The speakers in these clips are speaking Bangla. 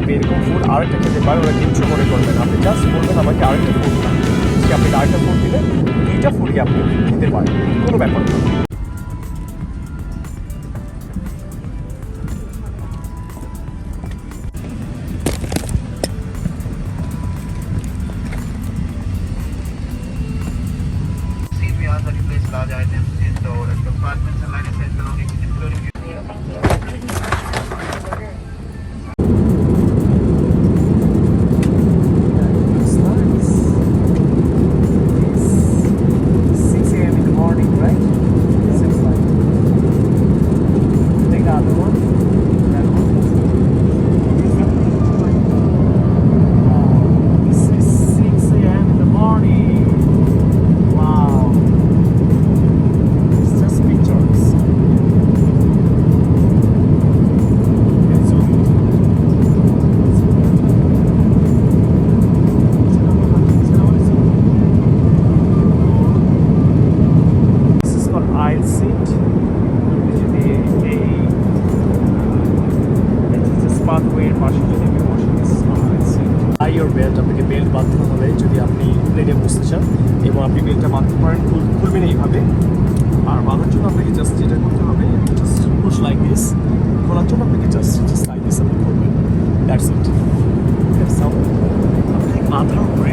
আপনি এরকম ফুড আরেকটা খেতে পারেন, ওরা কিচ্ছু মনে করবেন। আপনি জাস্ট বলবেন আমাকে আরেকটা ফুড না, সে আপনি আরেকটা ফুড দিলেন, 2টা ফুডই আপনি খেতে পারেন, কোনো ব্যাপার না। Large items in the compartments and line size belongings, including আপনাকে বেল্ট বাঁধতে হলে যদি আপনি প্লেনে বসতে চান এবং আপনি বেল্টটা বাঁধতে পারেন, খুলবেন এইভাবে। আর বাঁধার জন্য আপনাকে জাস্ট যেটা করতে হবে, জাস্ট পুশ লাইক দিস। খোলার জন্য আপনাকে জাস্ট লাইক দিস আপনি খুলবেন, দ্যাটস ইট। আপনি মাথার উপরে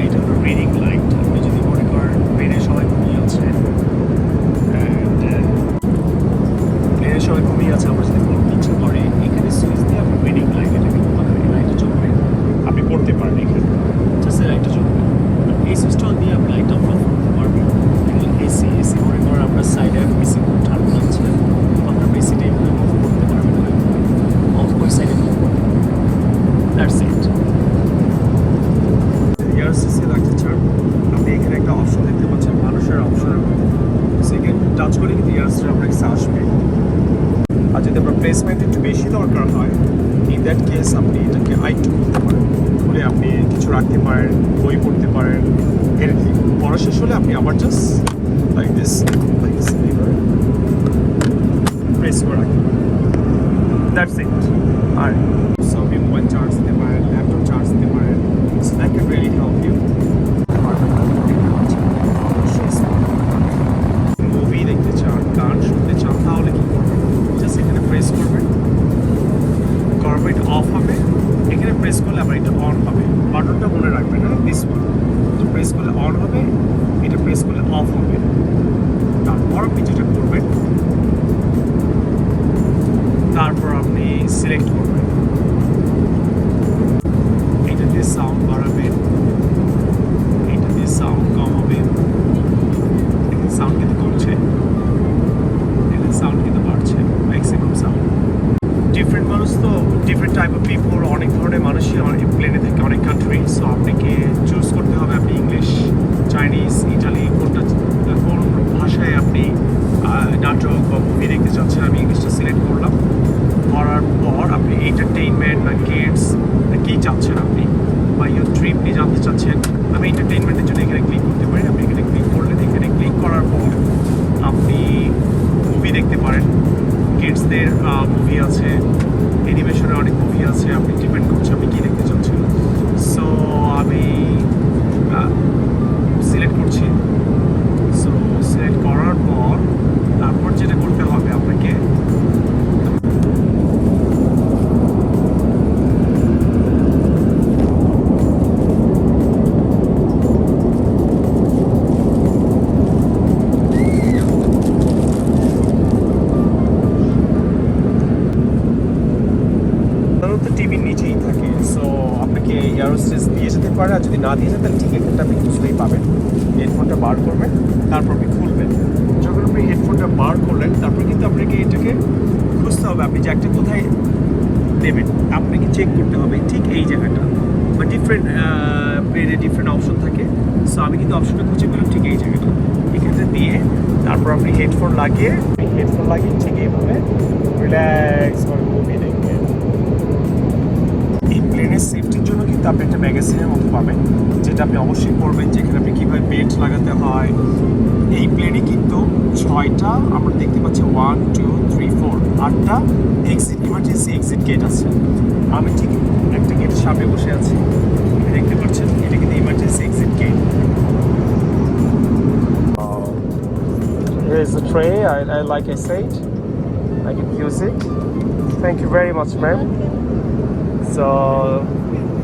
এইটা হলো রিডিং লাইট। আপনি যদি মনে করেন প্লেনে সবাই ঘুমিয়ে আছে, প্লেনে সবাই ঘুমিয়ে আছে, আমরা যদি পড়তে ইচ্ছা করে এখানে সুইচ দিয়ে আপনি রিডিং লাইট, এটাকে এই লাইটটা চলবে, আপনি পড়তে পারেন এখানে, জাস্ট এই লাইটটা চলবে। এই সুইচটা দিয়ে আপনি লাইটটা অফ করতে পারবেন। এসি মনে করেন আপনার সাইডে বেশি ঠান্ডা লাগছে, আপনার বেসিটা এগুলো অফ করতে পারবেন, অফ করে সাইডে দ্যাটস ইট। এয়ারসিসি লাগছে চার, আপনি এখানে একটা অপশন দেখতে পাচ্ছেন, মানুষের অপশনের মতো, সেকেন্ড টাচ করে কিন্তু এয়ারসিসটা আপনার কাছে আসবে। আর যদি আপনার প্লেসমেন্ট একটু বেশি দরকার হয়, ইন দ্যাট কেস আপনি এটাকে আরেকটু খুলতে পারেন, খুলে আপনি কিছু রাখতে পারেন, বই পড়তে পারেন, এনিথিং। পড়া শেষ হলে আপনি আবার জাস্ট লাইক দিস প্রেস করে রাখতে পারেন, দ্যাটস ইট। আর সো আপনি মোবাইল চার্জ দিতে পারেন, ল্যাপটপ চার্জ দিতে পারেন, so that can really help you. Movie দেখতে চান, গান শুনতে চান, তাহলে কি করবেন, জাস্ট এখানে প্রেস করবেন, করবেন এটা অফ হবে, এখানে প্রেস করলে আবার এটা অন হবে। বাটনটা মনে রাখবেন, হ্যাঁ, দিস ওয়ান। এটা প্রেস করলে অন হবে, এটা প্রেস করলে অফ হবে। তারপর আপনি যেটা করবেন, তারপর আপনি সিলেক্ট করবেন, এটা দিয়ে সাউন্ড বাড়াবেন, এটা দিয়ে সাউন্ড কমাবেন। এখানে সাউন্ড কিন্তু কমছে, এখানে সাউন্ড কিন্তু বাড়ছে, ম্যাক্সিমাম সাউন্ড। ডিফারেন্ট মানুষ তো, ডিফারেন্ট টাইপ অফ পিপল, অনেক ধরনের মানুষই অনেক প্লেনে থেকে অনেক কান্ট্রি। সো আপনাকে চুজ করতে হবে আপনি ইংলিশ, চাইনিজ, ইটালি, কোন ভাষায় আপনি নাটক বা মুভি দেখতে চাচ্ছেন। আমি ইংলিশটা সিলেক্ট করলাম, করার পর আপনি এন্টারটেইনমেন্ট বা কিডস কী চাচ্ছেন আপনি, বা ইউর ট্রিপ নিয়ে জানতে চাচ্ছেন, আমি এন্টারটেইনমেন্টের জন্য এখানে ক্লিক করতে পারি। আপনি এখানে ক্লিক করলেন, এখানে ক্লিক করার পর আপনি মুভি দেখতে পারেন। কিডসদের মুভি আছে, অ্যানিমেশনের অনেক মুভি আছে, আপনি ডিপেন্ড করছে আপনি কী দেখতে চাচ্ছেন। সো আমি সিলেক্ট করছি। সো সিলেক্ট করার পর তারপর যেটা করতে হবে আপনাকে, টিভির নিচেই থাকে। সো আপনাকে এয়ারোস্টেস দিয়ে যেতে পারে, আর যদি না দিয়ে যেতে তাহলে ঠিক এখানটা আপনি কিছুতেই পাবেন। হেডফোনটা বার করবেন, তারপর আপনি খুলবেন। যখন আপনি হেডফোনটা বার করলেন, তারপর কিন্তু আপনাকে এটাকে খুঁজতে হবে আপনি যে একটা কোথায় দেবেন, আপনাকে চেক করতে হবে ঠিক এই জায়গাটা, বা ডিফারেন্ট প্লেনে ডিফারেন্ট অপশন থাকে। সো আমি কিন্তু অপশনটা খুঁজে পেলাম ঠিক এই জায়গাটা, এখানে দিয়ে তারপর আপনি হেডফোন লাগিয়ে ঠিক এইভাবে রিল্যাক্স করে মুভি দেখবেন। এই প্লেনের সেফটির জন্য কিন্তু আপনি একটা ম্যাগাজিনের মতো পাবেন, যেটা আপনি অবশ্যই পড়বেন, যেখানে আপনি কীভাবে বেল্ট লাগাতে হয়। এই প্লেনে কিন্তু 6টা আমরা দেখতে পাচ্ছি 1 2 3 4 8টা এক্সিট ইমার্জেন্সি এক্সিট গেট আছে। আমি ঠিক একটা গেটের সামনে বসে আছি, দেখতে পাচ্ছেন এটা কিন্তু emergency exit gate. Here is the tray. I like I said, I can use it. Thank you very much, ma'am. So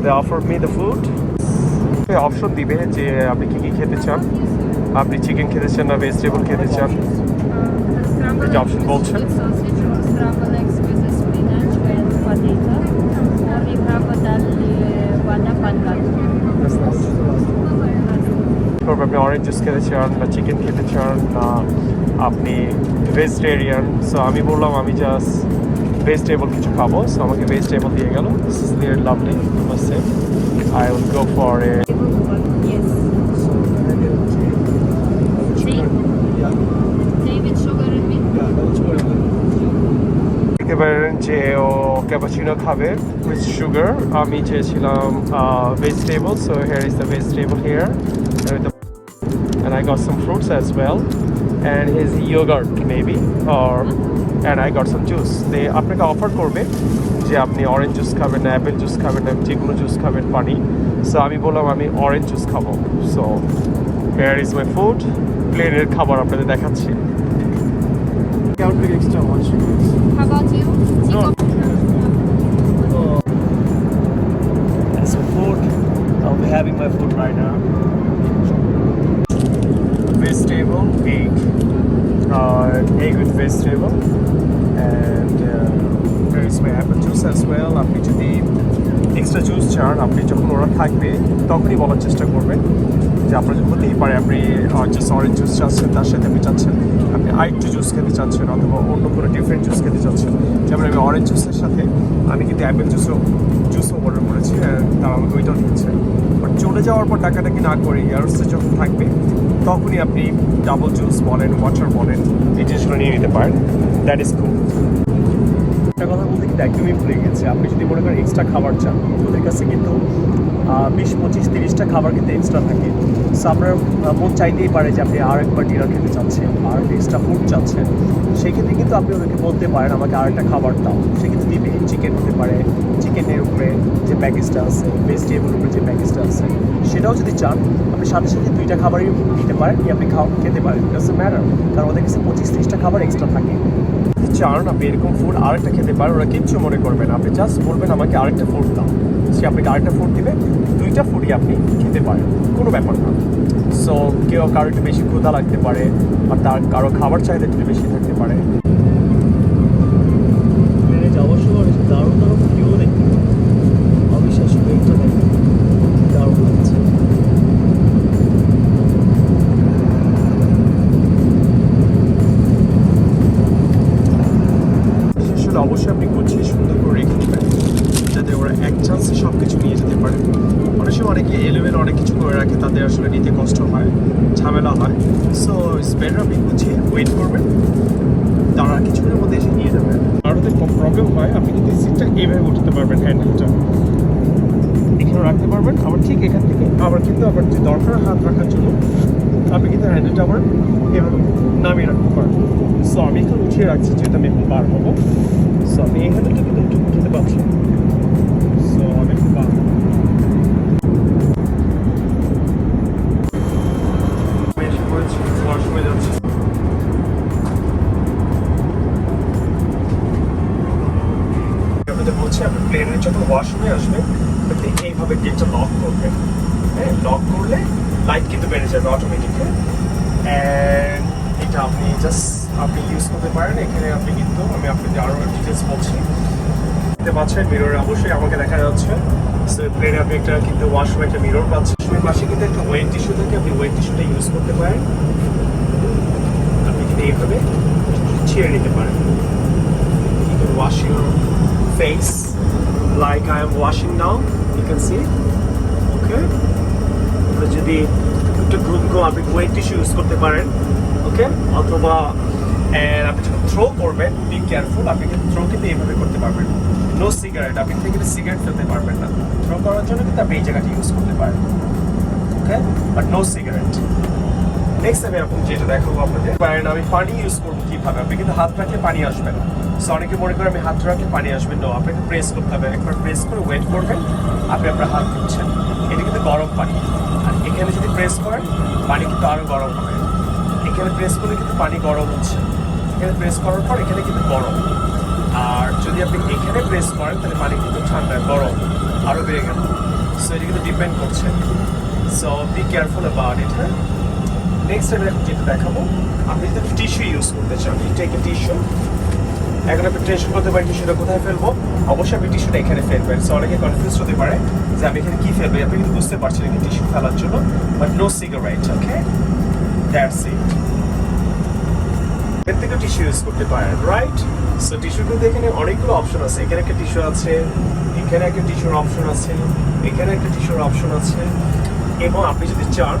they offered me the food. Option দিবে যে আপনি কি কি খেতে চান, আপনি চিকেন খেতে চান না ভেজিটেবল খেতে চান, যে অপশন বলছেন। আপনি অরেঞ্জ জুস খেতে চান না চিকেন খেতে চান না আপনি ভেজিটেরিয়ান। সো আমি বললাম আমি জাস্ট ভেজিটেবল কিছু খাবো, সো আমাকে ভেজিটেবল দিয়ে গেল। This is really lovely, I must say. I will go for a Yes. Tea with sugar and milk. দেখতে পারেন যে ও ক্যাপাচিনো খাবে উইথ সুগার। আমি চেয়েছিলাম vegetable, so here is the vegetable here and I got some fruits as well and his yogurt maybe or and I got some juice. They আপনাকে অফার করবে যে আপনি অরেঞ্জ জুস খাবেন না অ্যাপেল জুস খাবেন না যে কোনো জুস খাবেন পানি। সো আমি বললাম আমি অরেঞ্জ জুস খাবো। So here is my food. প্লেনের খাবার আপনাদের দেখাচ্ছি। এক্সট্রা মাছ। How about you? No. That's my food. I'll be having my food right now. Vegetable, egg with vegetable, and there is my apple juice as well. আপনি যদি এক্সট্রা জুস চান, আপনি যখন ওরা থাকবে তখনই বলার চেষ্টা করবেন যে আপনার হতেই পারে আপনি জাস্ট অরেঞ্জ জুস চাচ্ছেন, তার সাথে আপনি চাচ্ছেন আপনি আরেকটু জুস খেতে চাচ্ছেন অথবা অন্য কোনো ডিফারেন্ট জুস খেতে চাচ্ছেন। যেমন আমি অরেঞ্জ জুসের সাথে আমি কিন্তু অ্যাপেল জুসও অর্ডার করেছি, তারা আমাকে ওইটাও দিচ্ছে। বাট চলে যাওয়ার পর টাকাটাকি না করে এয়ারসে যখন থাকবে তখনই আপনি ডাবল জুস বলেন ওয়াটার বলেন এই জিনিসগুলো নিয়ে নিতে পারেন। That is cool. একটা কথা বলতে কিন্তু একদমই ভুলে গেছে, আপনি যদি মনে করেন এক্সট্রা খাবার চান ওদের কাছে কিন্তু 20-25-30টা খাবার কিন্তু এক্সট্রা থাকে। সো আপনার মন চাইতেই পারে যে আপনি আর একবার ডিনার খেতে চাচ্ছেন আর এক্সট্রা ফুড চাচ্ছেন, সেক্ষেত্রে কিন্তু আপনি ওদেরকে বলতে পারেন আমাকে আর একটা খাবার দাও, সেক্ষেত্রে দিবে। চিকেন হতে পারে, চিকেনের উপরে যে প্যাকেজটা আছে, ভেজিটেবলের উপরে যে প্যাকেজটা আছে সেটাও যদি চান আপনি সাথে সাথে 2টা খাবারই নিতে পারেন, আপনি খেতে পারেন, ডাজন্ট ম্যাটার, কারণ ওদের কাছে 25-30টা খাবার এক্সট্রা থাকে। চান আপনি এরকম ফুড আরেকটা খেতে পারেন, ওরা কিচ্ছু মনে করবেন। আপনি জাস্ট বলবেন আমাকে আরেকটা ফুড দাও, সে আপনাকে আরেকটা ফুড দিবে, 2টা ফুডই আপনি খেতে পারেন, কোনো ব্যাপার না। সো কেউ কারো একটু বেশি ক্ষুধা লাগতে পারে আর তার কারো খাবার চাহিদা একটু বেশি থাকতে পারে। যাওয়ার সময় দারুণ দারুণ ভিউ দেখতে অবিশ্বাস্য ভিউটা দেখতে দারুণ লাগছে। অবশ্যই আপনি গুছিয়ে সুন্দর করে রেখে দেবেন যাতে ওরা এক চান্সে সব কিছু নিয়ে যেতে পারে। অনেক সময় অনেকে এলেভেন অনেক কিছু করে রাখে, তাদের আসলে নিতে কষ্ট হয়, ঝামেলা হয়। সো ইটস বেটার আপনি গুছিয়ে ওয়েট করবেন, তারা কিছুক্ষণের মধ্যে এসে নিয়ে যাবেন। আর ওদের প্রবলেম হয় আপনি কিন্তু সিটটা এইভাবে উঠাতে পারবেন, হ্যান্ডেলটা এখানে রাখতে পারবেন, আবার ঠিক এখান থেকে আবার কিন্তু আবার যে দরকার হাত রাখার জন্য আপনি কিন্তু হ্যান্ডেলটা আবার এভাবে নামিয়ে রাখতে পারবেন। সো আমি এখন উঠিয়ে রাখছি যেহেতু আমি এখন বার হবো। সো আপনি এই হ্যান্ডেলটা কিন্তু উঠাতে পারছেন। সো আমি এখন বার হবো। এসে পড়েছি, ওয়াশরুমে যাচ্ছি। আপনাদের বলছি আপনি প্লেনের যখন ওয়াশরুমে আসবেন আপনি এইভাবে গেটটা লক করবেন। হ্যাঁ, লক করলে লাইট কিন্তু বেড়ে যাবে অটোমেটিকলি। অ্যান্ড এটা আপনি জাস্ট আপনি ইউজ করতে পারেন। এখানে আপনি কিন্তু আমি আপনাকে আরও ডিটেলস বলছি। দেখতে পাচ্ছেন মিরর অবশ্যই আমাকে দেখা যাচ্ছে। সো প্লেনে আপনি একটা কিন্তু ওয়াশরুমে একটা মিরর পাচ্ছেন। ওয়াশরুমের পাশে কিন্তু একটা ওয়েট টিস্যু থাকে, আপনি ওয়েট টিস্যুটা ইউজ করতে পারেন। আপনি কিন্তু এইভাবে ছিঁড়ে নিতে পারেন। You can wash your face like I am washing now. You can see. Okay. যদি একটু ঘুম আপনি ওয়েট টিস্যু ইউজ করতে পারেন। ওকে, অথবা আপনি যখন থ্রো করবেন বি কেয়ারফুল, আপনি কিন্তু থ্রো কিন্তু এইভাবে করতে পারবেন। নো সিগারেট, আপনি কিন্তু সিগারেট ফেলতে পারবেন না। থ্রো করার জন্য কিন্তু আপনি এই জায়গাটি ইউজ করতে পারেন। ওকে, বাট নো সিগারেট। নেক্সট আমি আপনাদের যেটা দেখাবো আপনাদের কারণ আমি পানি ইউজ করবো কিভাবে। আপনি কিন্তু হাত রাখলে পানি আসবে না। সো অনেকে মনে করে আমি হাত রাখলে পানি আসবে না, আপনাকে প্রেস করতে হবে। একবার প্রেস করে ওয়েট করবেন, আপনি আপনার হাত দিচ্ছেন, এটা কিন্তু গরম পানি। আর এখানে যদি প্রেস করেন পানি কিন্তু আরো গরম হবে। এখানে প্রেস করলে কিন্তু পানি গরম হচ্ছে, এখানে প্রেস করার পর এখানে কিন্তু গরম। আর যদি আপনি এখানে প্রেস করেন তাহলে পানি কিন্তু ঠান্ডা, গরম আরো বেড়ে গেল। সো এটা কিন্তু ডিপেন্ড করছে। So be careful about it. হ্যাঁ, নেক্সট আমি এখন যেটা দেখাবো, আপনি যদি টিস্যু ইউজ করতে চান, টেক এ টিস্যু। এখন আপনি টেনশন করতে পারেন টিস্যুটা কোথায় ফেলবো। অবশ্যই আপনি টিস্যুটা এখানে ফেলবেন। সো অনেকে কনফিউজ হতে পারে যে আমি এখানে কি ফেলবো, আপনি কিন্তু বুঝতে পারছেন কি টিস্যু ফেলার জন্য, but no cigarette. Okay, that's it. এর থেকে টিস্যু ইউজ করতে পারেন, রাইট? সো টিস্যু কিন্তু এখানে অনেকগুলো অপশন আছে। এখানে একটা টিস্যু আছে, এখানে একটা টিস্যুর অপশন আছে, এখানে একটা টিস্যুর অপশন আছে। এবং আপনি যদি চান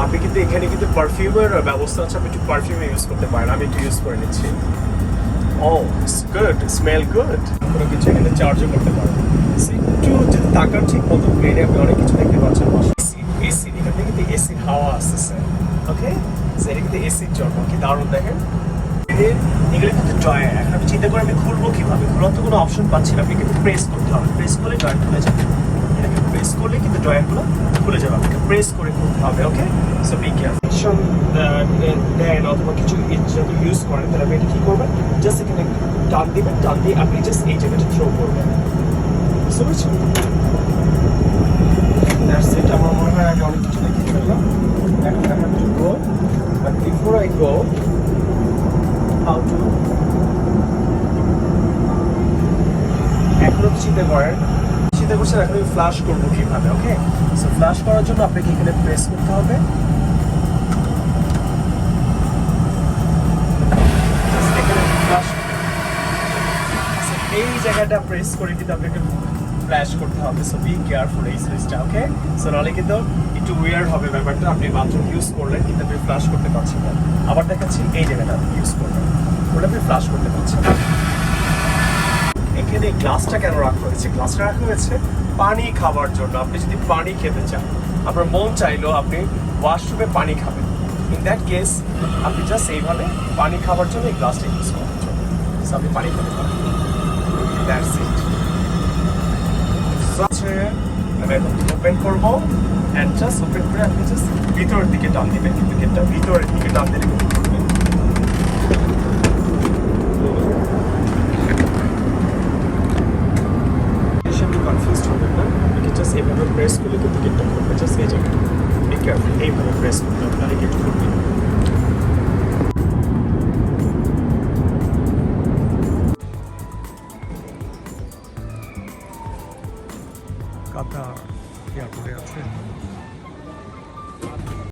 আপনি কিন্তু এখানে কিন্তু পারফিউমের ব্যবস্থা আছে, আপনি একটু পারফিউম ইউজ করতে পারেন। আমি একটু ইউজ করে নিচ্ছি। ও ইটস গুড, স্মেল গুড। কোনো কিছু এখানে চার্জও করতে পারেন। একটু যদি তাকান ঠিক মতো প্লেনে আপনি অনেক কিছু দেখতে পাচ্ছেন। এসি, এখান থেকে কিন্তু এসির হাওয়া আসতেছে। ওকে, সেটা কিন্তু এসির জন্য কি দারুণ দেখেন। এগুলো কিন্তু জয়েন্ট। এখন আমি চিন্তা করে আমি খুলবো কিভাবে, খোলার তো কোনো অপশন পাচ্ছি না। আপনি কিন্তু প্রেস করতে হবে, প্রেস করলে জয়েন্ট খুলে যাবে। এটাকে প্রেস করলে কিন্তু জয়েন্টগুলো খুলে যাবে, আপনাকে প্রেস করে খুলতে হবে। ওকে, সো বি কেয়ারফুল। দেন অথবা কিছু যদি ইউজ করেন তাহলে আপনি এটা কী করবেন, জাস্ট এখানে টান দিবেন, টান দিয়ে আপনি জাস্ট এই জায়গাটা থ্রো করবেন। বুঝতে পারছেন? That's it. আমার মনে হয় আমি অনেক কিছু দেখিয়ে ফেললাম। এখন I have to go, but before I go, how to এখনো চিন্তা করছেন এখন আমি ফ্ল্যাশ করবো কিভাবে। ওকে, সো ফ্ল্যাশ করার জন্য আপনাকে এখানে প্রেস করতে হবে। এই জায়গাটা প্রেস করে কিন্তু আপনাকে ফ্ল্যাশ করতে হবে। সো বি কেয়ারফুল এই সুইচটা। ওকে, সো নাহলে কিন্তু একটু উইয়ার্ড হবে ব্যাপারটা। আপনি বাথরুম ইউজ করলেন কিন্তু আপনি ফ্ল্যাশ করতে পারছেন না। আবার দেখাচ্ছি, এই জায়গাটা ইউজ করবেন, ওটা আপনি ফ্ল্যাশ করতে পারছেন না। এখানে গ্লাসটা কেন রাখা হয়েছে? গ্লাসটা রাখা হয়েছে পানি খাওয়ার জন্য। আপনি যদি পানি খেতে চান, আপনার মন চাইলো আপনি ওয়াশরুমে পানি খাবেন, ইন দ্যাট কেস আপনি জাস্ট এইভাবে পানি খাওয়ার জন্য এই গ্লাসটা ইউজ করার জন্য আপনি পানি খেতে পারেন। দ্যাটস ইট। আমি এখন ওপেন করবো, অ্যান্ড জাস্ট ওপেন করে আপনি জাস্ট ভিতরের দিকে টান দিবেন। কিন্তু গেটটা ভিতরের দিকে টান দিলে কিন্তু খুলবেন। কনফিউজ হবেন না, আপনি জাস্ট এইভাবে প্রেস করলে কিন্তু গেটটা খুলবে। জাস্ট এই জায়গাটা বি কেয়ারফুল, এইভাবে প্রেস করতে হবে, তাহলে গেট খুলবে। কাতার এয়ারপোর্টে আছে।